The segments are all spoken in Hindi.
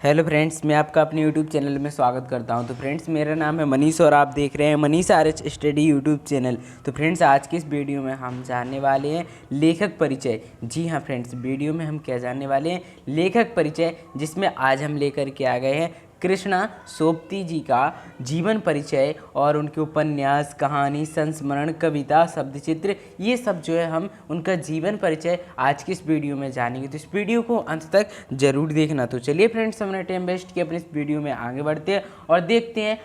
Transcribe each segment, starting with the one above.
हेलो फ्रेंड्स, मैं आपका अपने यूट्यूब चैनल में स्वागत करता हूं। तो फ्रेंड्स, मेरा नाम है मनीष और आप देख रहे हैं Manish RH study YouTube channel. तो फ्रेंड्स, आज की इस वीडियो में हम जानने वाले हैं लेखक परिचय। जी हाँ फ्रेंड्स, वीडियो में हम क्या जानने वाले हैं? लेखक परिचय, जिसमें आज हम लेकर के आ गए हैं कृष्णा सोबती जी का जीवन परिचय और उनके उपन्यास, कहानी, संस्मरण, कविता, शब्दचित्र, ये सब जो है हम उनका जीवन परिचय आज की इस वीडियो में जानेंगे। तो इस वीडियो को अंत तक जरूर देखना। तो चलिए फ्रेंड्स, हमने टाइम वेस्ट किया, अपने इस वीडियो में आगे बढ़ते हैं और देखते हैं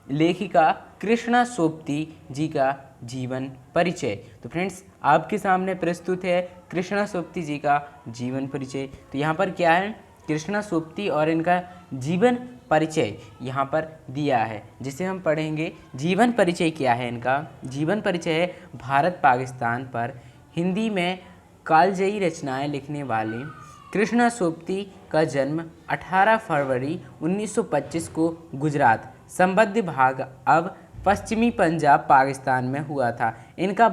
लेखिका कृष्णा सोबती जी का जीवन परिचय। तो फ्रेंड्स, आपके सामने प्रस्तुत है कृष्णा सोबती जी का जीवन परिचय। तो यहाँ पर क्या है, कृष्णा सोबती और इनका जीवन परिचय यहाँ पर दिया है, जिसे हम पढ़ेंगे। जीवन परिचय क्या है इनका? जीवन परिचय है भारत पाकिस्तान पर हिंदी में कालजयी रचनाएं लिखने वाले कृष्णा सोबती का जन्म 18 फरवरी 1925 को गुजरात संबद्ध भाग अब पश्चिमी पंजाब पाकिस्तान में हुआ था। इनका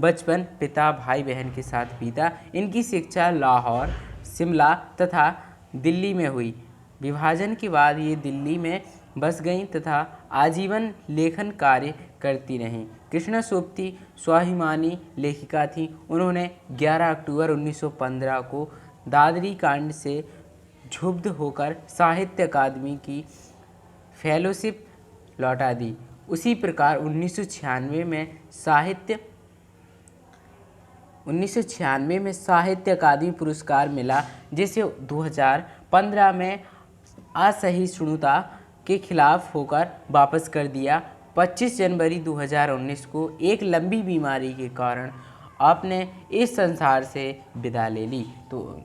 बचपन पिता भाई बहन के साथ बीता। इनकी शिक्षा लाहौर, शिमला तथा दिल्ली में हुई। विभाजन के बाद ये दिल्ली में बस गईं तथा आजीवन लेखन कार्य करती रहीं। कृष्णा सोबती स्वाभिमानी लेखिका थीं। उन्होंने 11 अक्टूबर 1915 को दादरी कांड से क्षुब्ध होकर साहित्य अकादमी की फेलोशिप लौटा दी। उसी प्रकार 1996 में साहित्य अकादमी पुरस्कार मिला, जिसे 2015 में असहिष्णुता के खिलाफ होकर वापस कर दिया। 25 जनवरी 2019 को एक लंबी बीमारी के कारण आपने इस संसार से विदा ले ली। तो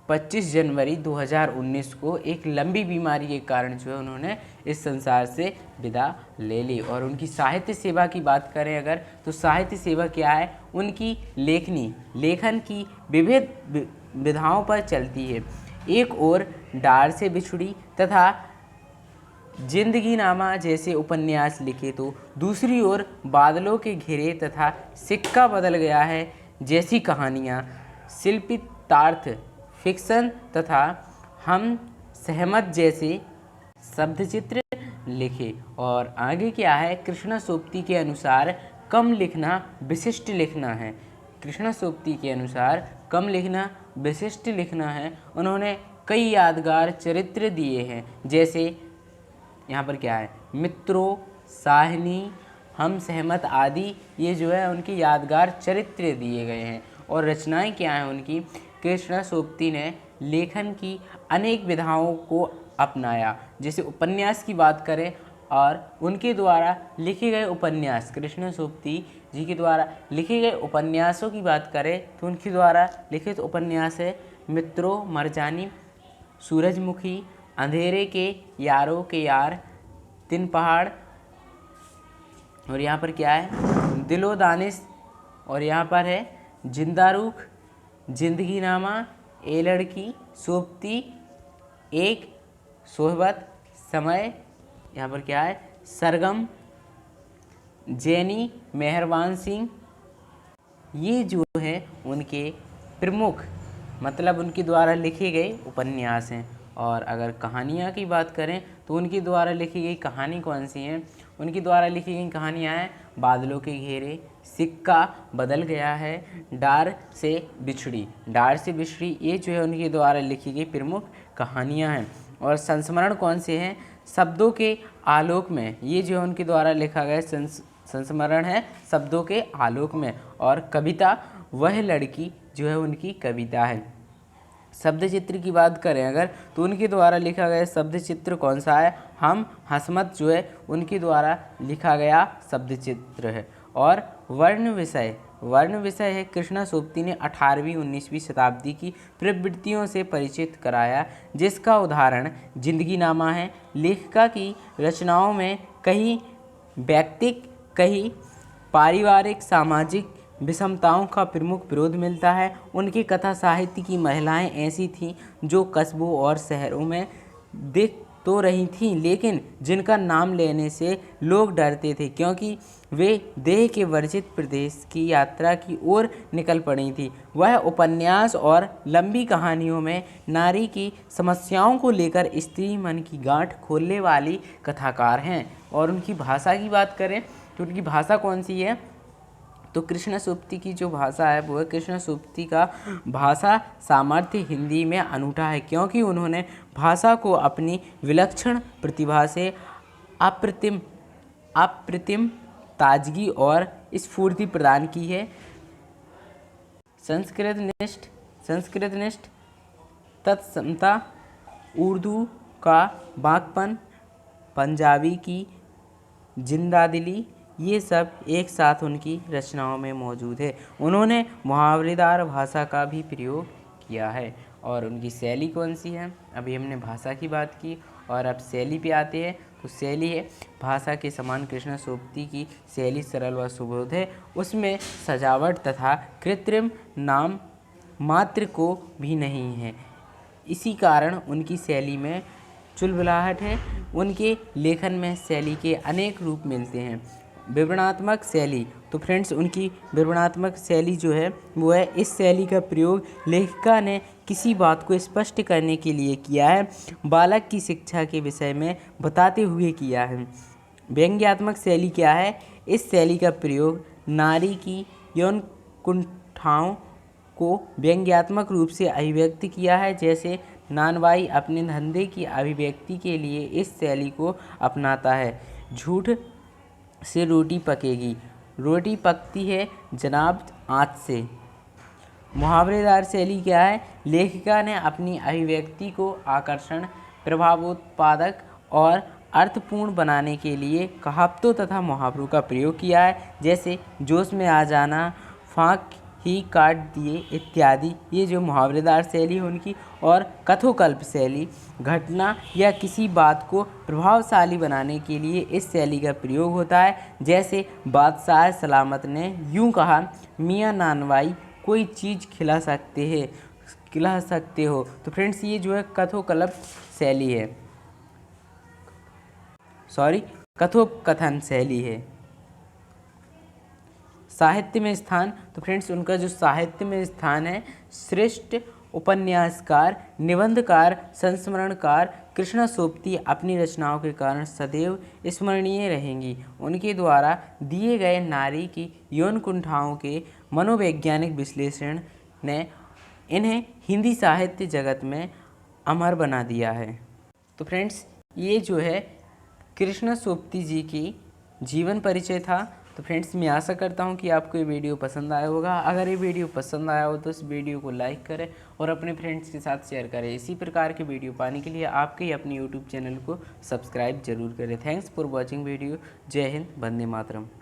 25 जनवरी 2019 को एक लंबी बीमारी के कारण जो है उन्होंने इस संसार से विदा ले ली। और उनकी साहित्य सेवा की बात करें अगर, तो साहित्य सेवा क्या है? उनकी लेखन की विविध विधाओं पर चलती है। एक ओर डार से बिछुड़ी तथा जिंदगी नामा जैसे उपन्यास लिखे, तो दूसरी ओर बादलों के घेरे तथा सिक्का बदल गया है जैसी कहानियाँ, शिल्पितार्थ, फिक्शन तथा हम सहमत जैसे शब्दचित्र लिखे। और आगे क्या है? कृष्णा सोबती के अनुसार कम लिखना विशिष्ट लिखना है। कृष्णा सोबती के अनुसार कम लिखना विशिष्ट लिखना है। उन्होंने कई यादगार चरित्र दिए हैं, जैसे यहाँ पर क्या है, मित्रों, साहनी, हम सहमत आदि, ये जो है उनके यादगार चरित्र दिए गए हैं। और रचनाएं क्या हैं उनकी? कृष्णा सोबती ने लेखन की अनेक विधाओं को अपनाया। जैसे उपन्यास की बात करें और उनके द्वारा लिखे गए उपन्यास, कृष्णा सोबती जी के द्वारा लिखे गए उपन्यासों की बात करें तो उनके द्वारा लिखित उपन्यास है मित्रों, मरजानी, सूरजमुखी, अंधेरे के यारों के यार, तीन पहाड़, और यहाँ पर क्या है, दिलो दानिश, और यहाँ पर है जिंदा रूख, जिंदगी नामा, ए लड़की, सोबती, एक, सोहबत, समय, यहाँ पर क्या है, सरगम, जैनी, मेहरबान सिंह। ये जो है उनके प्रमुख, मतलब उनके द्वारा लिखे गए उपन्यास हैं। और अगर कहानियाँ की बात करें तो उनके द्वारा लिखी गई कहानी कौन सी हैं? उनके द्वारा लिखी गई कहानियाँ हैं बादलों के घेरे, सिक्का बदल गया है, डार से बिछड़ी। ये जो है उनके द्वारा लिखी गई प्रमुख कहानियाँ हैं। और संस्मरण कौन से हैं? शब्दों के आलोक में, ये जो है उनके द्वारा लिखा गया संस्मरण है शब्दों के आलोक में। और कविता वह लड़की जो है उनकी कविता है। शब्द चित्र की बात करें अगर, तो उनके द्वारा लिखा गया शब्द चित्र कौन सा है? हम हसमत जो है उनके द्वारा लिखा गया शब्द चित्र है। और वर्ण विषय है कृष्णा सोबती ने 18वीं 19वीं शताब्दी की प्रवृत्तियों से परिचित कराया, जिसका उदाहरण जिंदगी नामा है। लेखिका की रचनाओं में कहीं व्यक्तिक, कहीं पारिवारिक, सामाजिक विषमताओं का प्रमुख विरोध मिलता है। उनकी कथा साहित्य की महिलाएं ऐसी थीं जो कस्बों और शहरों में तो रही थीं, लेकिन जिनका नाम लेने से लोग डरते थे क्योंकि वे देह के वर्जित प्रदेश की यात्रा की ओर निकल पड़ी थी। वह उपन्यास और लंबी कहानियों में नारी की समस्याओं को लेकर स्त्री मन की गांठ खोलने वाली कथाकार हैं। और उनकी भाषा की बात करें तो उनकी भाषा कौन सी है, तो कृष्ण सूक्ति की जो भाषा है वो है, कृष्ण सूक्ति का भाषा सामर्थ्य हिंदी में अनूठा है क्योंकि उन्होंने भाषा को अपनी विलक्षण प्रतिभा से अप्रतिम ताजगी और स्फूर्ति प्रदान की है। संस्कृतनिष्ठ तत्समता, उर्दू का बाकपन, पंजाबी की जिंदादिली, ये सब एक साथ उनकी रचनाओं में मौजूद है। उन्होंने मुहावरेदार भाषा का भी प्रयोग किया है। और उनकी शैली कौन सी है, अभी हमने भाषा की बात की और अब शैली पे आते हैं। तो शैली है, भाषा के समान कृष्ण सूक्ति की शैली सरल व सुबोध है। उसमें सजावट तथा कृत्रिम नाम मात्र को भी नहीं है। इसी कारण उनकी शैली में चुलबुलाहट है। उनके लेखन में शैली के अनेक रूप मिलते हैं। विवरणात्मक शैली, तो फ्रेंड्स उनकी विवरणात्मक शैली जो है वो है, इस शैली का प्रयोग लेखिका ने किसी बात को स्पष्ट करने के लिए किया है, बालक की शिक्षा के विषय में बताते हुए किया है। व्यंग्यात्मक शैली क्या है, इस शैली का प्रयोग नारी की यौन कुंठाओं को व्यंग्यात्मक रूप से अभिव्यक्त किया है। जैसे नानबाई अपने धंधे की अभिव्यक्ति के लिए इस शैली को अपनाता है। झूठ से रोटी पकेगी, रोटी पकती है जनाब आँच से। मुहावरेदार शैली क्या है, लेखिका ने अपनी अभिव्यक्ति को आकर्षण, प्रभावोत्पादक और अर्थपूर्ण बनाने के लिए कहावतों तथा मुहावरों का प्रयोग किया है। जैसे जोश में आ जाना, फाँक ही काट दिए इत्यादि। ये जो मुहावरेदार शैली है उनकी। और कथोकल्प शैली, घटना या किसी बात को प्रभावशाली बनाने के लिए इस शैली का प्रयोग होता है। जैसे बादशाह सलामत ने यूँ कहा, मियाँ नानवाई कोई चीज़ खिला सकते हो। तो फ्रेंड्स ये जो है कथोकल्प शैली है, कथोपकथन शैली है। साहित्य में स्थान, तो फ्रेंड्स उनका जो साहित्य में स्थान है, श्रेष्ठ उपन्यासकार, निबंधकार, संस्मरणकार कृष्ण सूक्ति अपनी रचनाओं के कारण सदैव स्मरणीय रहेंगी। उनके द्वारा दिए गए नारी की यौन कुंठाओं के मनोवैज्ञानिक विश्लेषण ने इन्हें हिंदी साहित्य जगत में अमर बना दिया है। तो फ्रेंड्स ये जो है कृष्ण सूक्ति जी की जीवन परिचय था। तो फ्रेंड्स मैं आशा करता हूँ कि आपको ये वीडियो पसंद आया होगा। अगर ये वीडियो पसंद आया हो तो इस वीडियो को लाइक करें और अपने फ्रेंड्स के साथ शेयर करें। इसी प्रकार के वीडियो पाने के लिए आपके ही अपने यूट्यूब चैनल को सब्सक्राइब जरूर करें। Thanks for watching video. जय हिंद, वंदे मातरम।